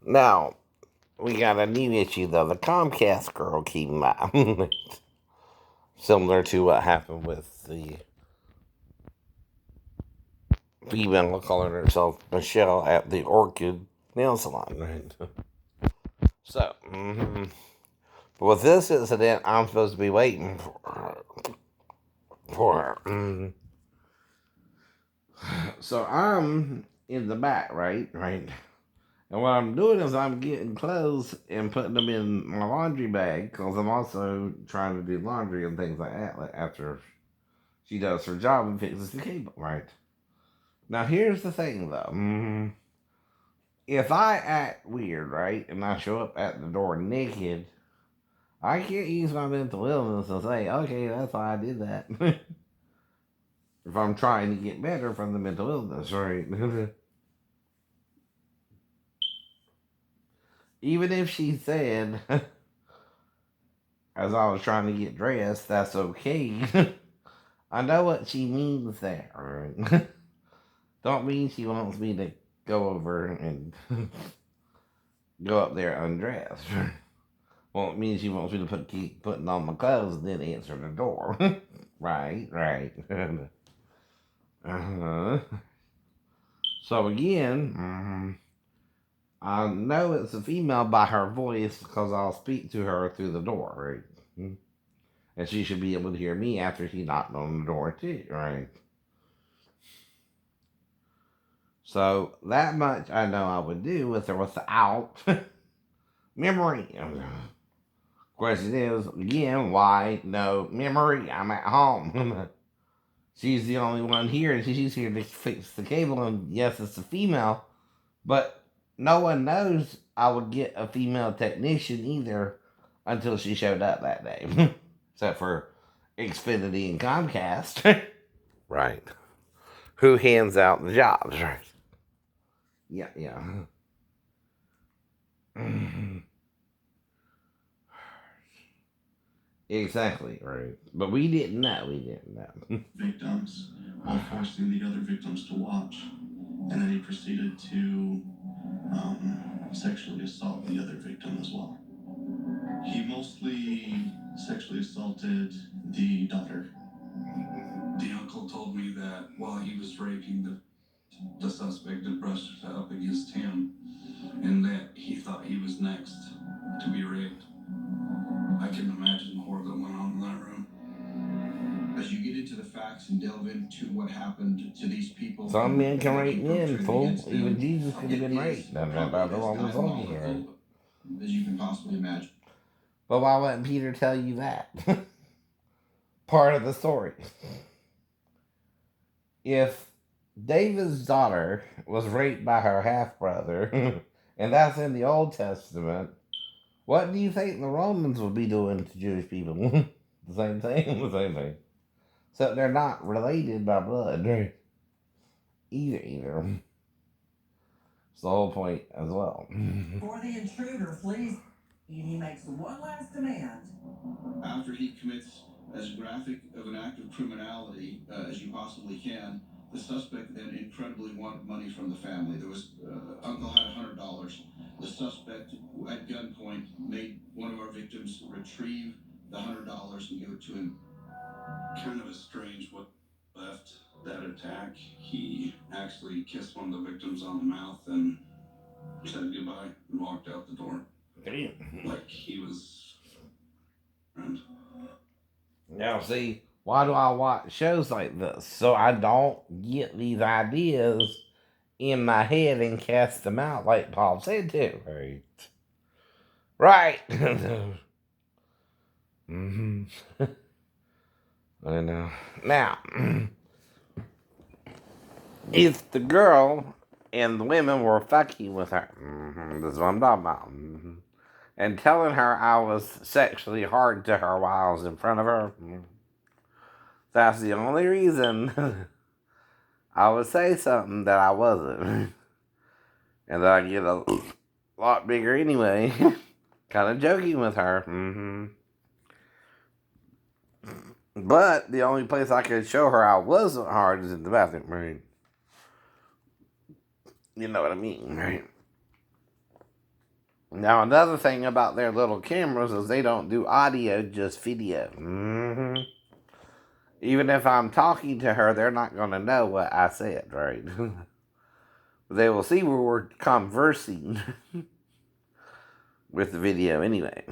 Now, we got a new issue, though. The Comcast girl came by. Similar to what happened with the female calling herself Michelle at the Orchid nail salon, right? So, but with this incident, I'm supposed to be waiting for her. So I'm in the back, right? And what I'm doing is I'm getting clothes and putting them in my laundry bag because I'm also trying to do laundry and things like that after she does her job and fixes the cable, right? Now, here's the thing, though. If I act weird, right, and I show up at the door naked, I can't use my mental illness and say, okay, that's why I did that. If I'm trying to get better from the mental illness, right? Even if she said, as I was trying to get dressed, that's okay. I know what she means there, right? Don't mean she wants me to go over and go up there undressed. Well, it means she wants me to keep putting on my clothes and then answer the door. Right. uh-huh. So again, I know it's a female by her voice because I'll speak to her through the door, right? And she should be able to hear me after she knocked on the door too, right? So that much I know I would do with or without memory. Question is, again, why no memory? I'm at home. She's the only one here, and she's here to fix the cable. And yes, it's a female, but no one knows I would get a female technician either until she showed up that day, except for Xfinity and Comcast. Right. Who hands out the jobs, right? Yeah. Exactly, right. But we didn't know. Victims while forcing the other victims to watch. And then he proceeded to sexually assault the other victim as well. He mostly sexually assaulted the daughter. The uncle told me that while he was raping the suspect had brushed up against him and that he thought he was next to be raped. I can imagine the horror that went on in that room. As you get into the facts and delve into what happened to these people, some men can rape men, perpetrated fool. against them, Even Jesus could have it been raped. is That's probably about the as Roman soldier here. diabolical as you can possibly imagine. But why wouldn't Peter tell you that? Part of the story. If David's daughter was raped by her half brother, and that's in the Old Testament, what do you think the Romans would be doing to Jewish people? The same thing? The same thing. So they're not related by blood, right? Either. It's the whole point as well. For the intruder flees, and he makes one last demand. After he commits as graphic of an act of criminality as you possibly can, the suspect then incredibly wanted money from the family. There was uncle had $100. The suspect at gunpoint made one of our victims retrieve the $100 and give it to him. Kind of a strange what left that attack. He actually kissed one of the victims on the mouth and said goodbye and walked out the door. Damn. Like he was. Now, see, why do I watch shows like this? So I don't get these ideas in my head and cast them out like Paul said to. Right. Mm-hmm. I know. Now, if the girl and the women were fucking with her, this is what I'm talking about, and telling her I was sexually hard to her while I was in front of her, that's the only reason I would say something that I wasn't. And that I get a lot bigger anyway. Kind of joking with her. But the only place I could show her I wasn't hard is in the bathroom, right? You know what I mean, right? Now, another thing about their little cameras is they don't do audio, just video. Even if I'm talking to her, they're not going to know what I said, right? They will see where we're conversing with the video anyway.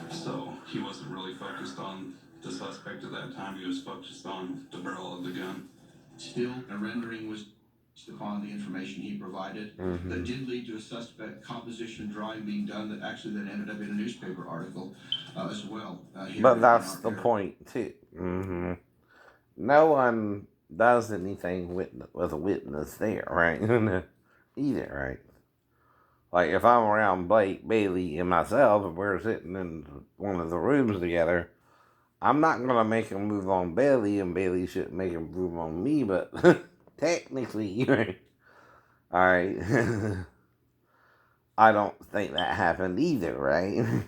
So he wasn't really focused on the suspect at that time. He was focused on the barrel of the gun. Still, a rendering was upon the information he provided that did lead to a suspect composition drawing being done that actually then ended up in a newspaper article as well. But that's the point, too. No one does anything with a witness there, right? Either, right? Like, if I'm around Blake, Bailey, and myself, and we're sitting in one of the rooms together, I'm not going to make him move on Bailey, and Bailey shouldn't make him move on me, but technically, alright, I don't think that happened either, right?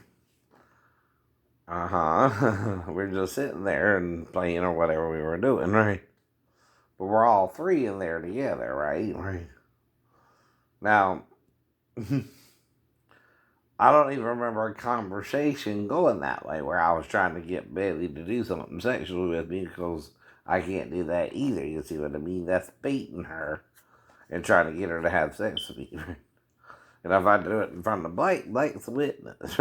We're just sitting there and playing or whatever we were doing, right? But we're all three in there together, right? Right. Now, I don't even remember a conversation going that way where I was trying to get Bailey to do something sexual with me, because I can't do that either. You see what I mean? That's baiting her and trying to get her to have sex with me. And if I do it in front of Blake, Blake's a witness.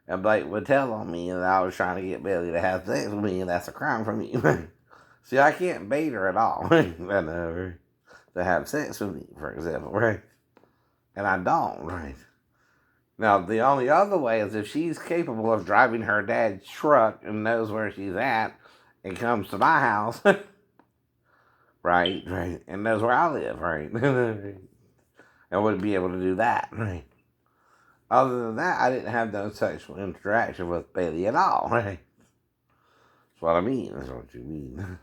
And Blake would tell on me that I was trying to get Bailey to have sex with me, and that's a crime for me. See, I can't bait her at all to have sex with me, for example, right? And I don't, right? Now, the only other way is if she's capable of driving her dad's truck and knows where she's at and comes to my house, right, and knows where I live, right, and would be able to do that, right. Other than that, I didn't have no sexual interaction with Bailey at all, right. That's what I mean. That's what you mean.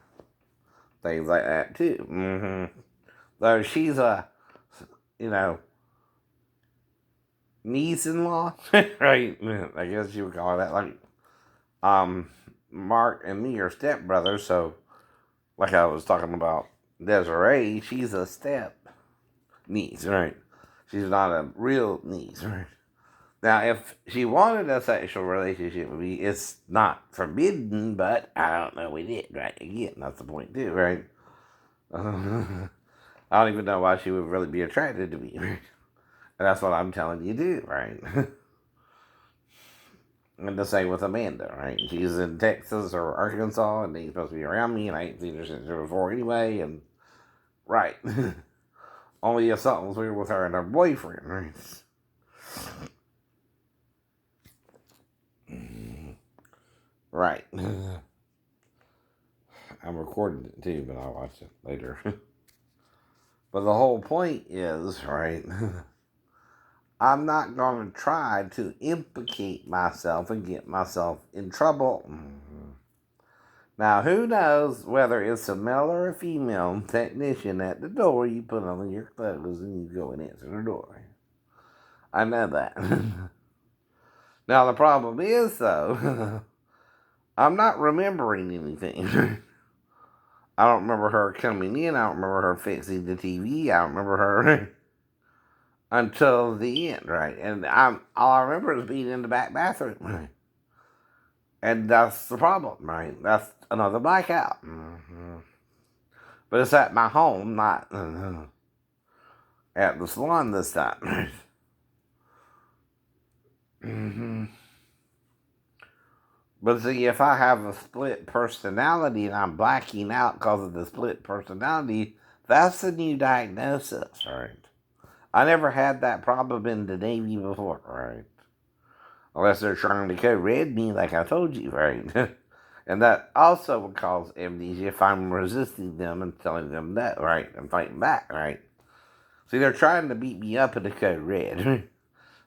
Things like that too. Though she's a, niece-in-law, right? I guess you would call it that. Like, Mark and me are stepbrothers, so like I was talking about Desiree, she's a step niece, right? She's not a real niece, right? Now, if she wanted a sexual relationship with me, it's not forbidden, but I don't know we did, right? Again, that's the point too, right? I don't even know why she would really be attracted to me, right? And that's what I'm telling you to do, right? And the same with Amanda, right? She's in Texas or Arkansas, and she's supposed to be around me, and I ain't seen her since before anyway, and right. Only if something's weird with her and her boyfriend, right? Right. I'm recording it too, but I'll watch it later. But the whole point is, right, I'm not going to try to implicate myself and get myself in trouble. Now, who knows whether it's a male or a female technician at the door? You put on your clothes and you go and answer the door. I know that. Now, the problem is, though, I'm not remembering anything. I don't remember her coming in. I don't remember her fixing the TV. I don't remember her until the end, right? And all I remember is being in the back bathroom, right? And that's the problem, right? That's another blackout. But it's at my home, not at the salon this time. But see, if I have a split personality and I'm blacking out because of the split personality, that's a new diagnosis, right? I never had that problem in the Navy before, right? Unless they're trying to code red me, like I told you, right? And that also would cause amnesia if I'm resisting them and telling them that, right? And fighting back, right? See, they're trying to beat me up in the code red.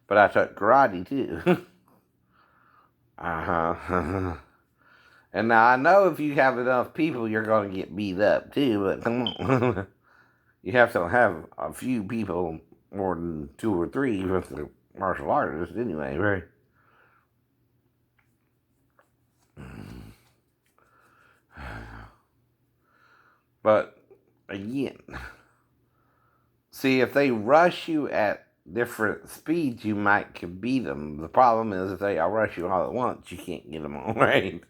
But I took karate, too. And now I know if you have enough people, you're going to get beat up, too. But come on. You have to have a few people, more than 2 or 3, with the martial artists, anyway, right? But again, see, if they rush you at different speeds, you might could beat them. The problem is if they all rush you all at once, you can't get them all right.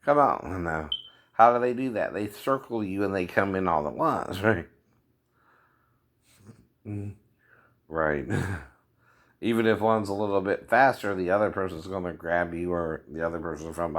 Come on, now. How do they do that? They circle you and they come in all at once, right? Right. Even if one's a little bit faster, the other person's going to grab you or the other person from